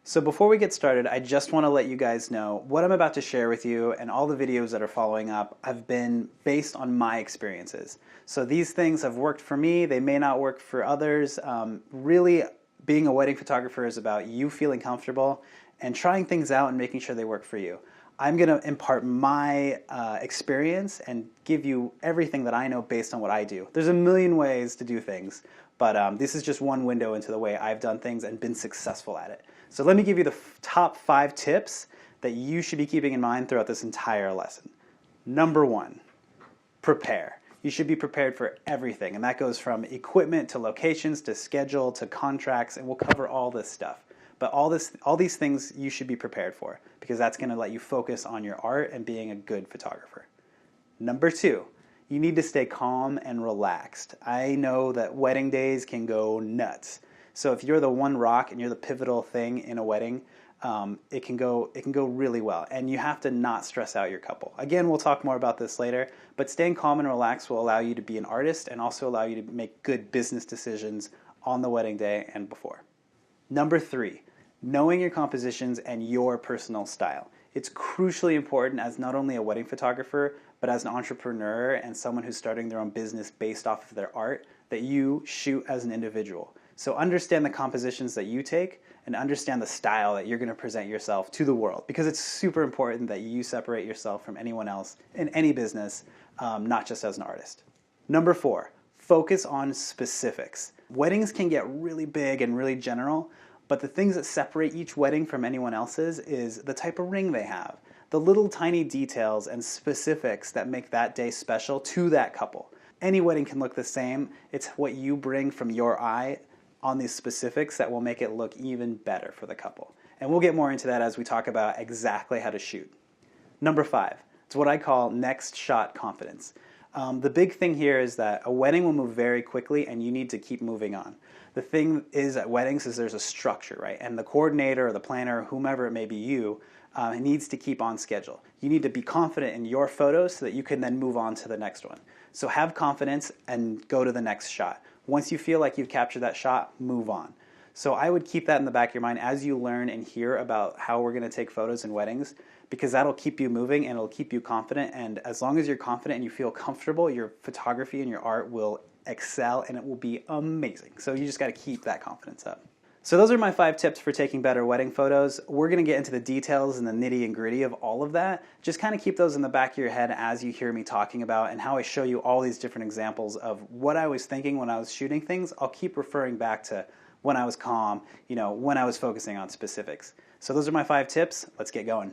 So before we get started, I just want to let you guys know what I'm about to share with you and all the videos that are following up have been based on my experiences. So these things have worked for me, they may not work for others. Really, being a wedding photographer is about you feeling comfortable and trying things out and making sure they work for you. I'm going to impart my experience and give you everything that I know based on what I do. There's a million ways to do things, but this is just one window into the way I've done things and been successful at it. So let me give you the top 5 tips that you should be keeping in mind throughout this entire lesson. Number 1, prepare. You should be prepared for everything, and that goes from equipment to locations to schedule to contracts, and we'll cover all this stuff. But all these things you should be prepared for because that's going to let you focus on your art and being a good photographer. Number 2, you need to stay calm and relaxed. I know that wedding days can go nuts. So if you're the one rock and you're the pivotal thing in a wedding, it can go really well. And you have to not stress out your couple. Again, we'll talk more about this later, but staying calm and relaxed will allow you to be an artist and also allow you to make good business decisions on the wedding day and before. Number 3, knowing your compositions and your personal style. It's crucially important as not only a wedding photographer, but as an entrepreneur and someone who's starting their own business based off of their art, that you shoot as an individual. So understand the compositions that you take and understand the style that you're going to present yourself to the world, because it's super important that you separate yourself from anyone else in any business, not just as an artist. Number 4, focus on specifics. Weddings can get really big and really general, but the things that separate each wedding from anyone else's is the type of ring they have, the little tiny details and specifics that make that day special to that couple. Any wedding can look the same. It's what you bring from your eye on these specifics that will make it look even better for the couple. And we'll get more into that as we talk about exactly how to shoot. Number 5, it's what I call next shot confidence. The big thing here is that a wedding will move very quickly and you need to keep moving on. The thing is at weddings is there's a structure, right? And the coordinator or the planner, whomever it may be you, needs to keep on schedule. You need to be confident in your photos so that you can then move on to the next one. So have confidence and go to the next shot. Once you feel like you've captured that shot, move on. So I would keep that in the back of your mind as you learn and hear about how we're going to take photos in weddings, because that'll keep you moving and it'll keep you confident. And as long as you're confident and you feel comfortable, your photography and your art will excel and it will be amazing. So you just got to keep that confidence up. So those are my 5 tips for taking better wedding photos. We're going to get into the details and the nitty and gritty of all of that. Just kind of keep those in the back of your head as you hear me talking about and how I show you all these different examples of what I was thinking when I was shooting things. I'll keep referring back to when I was calm, when I was focusing on specifics. So those are my 5 tips. Let's get going.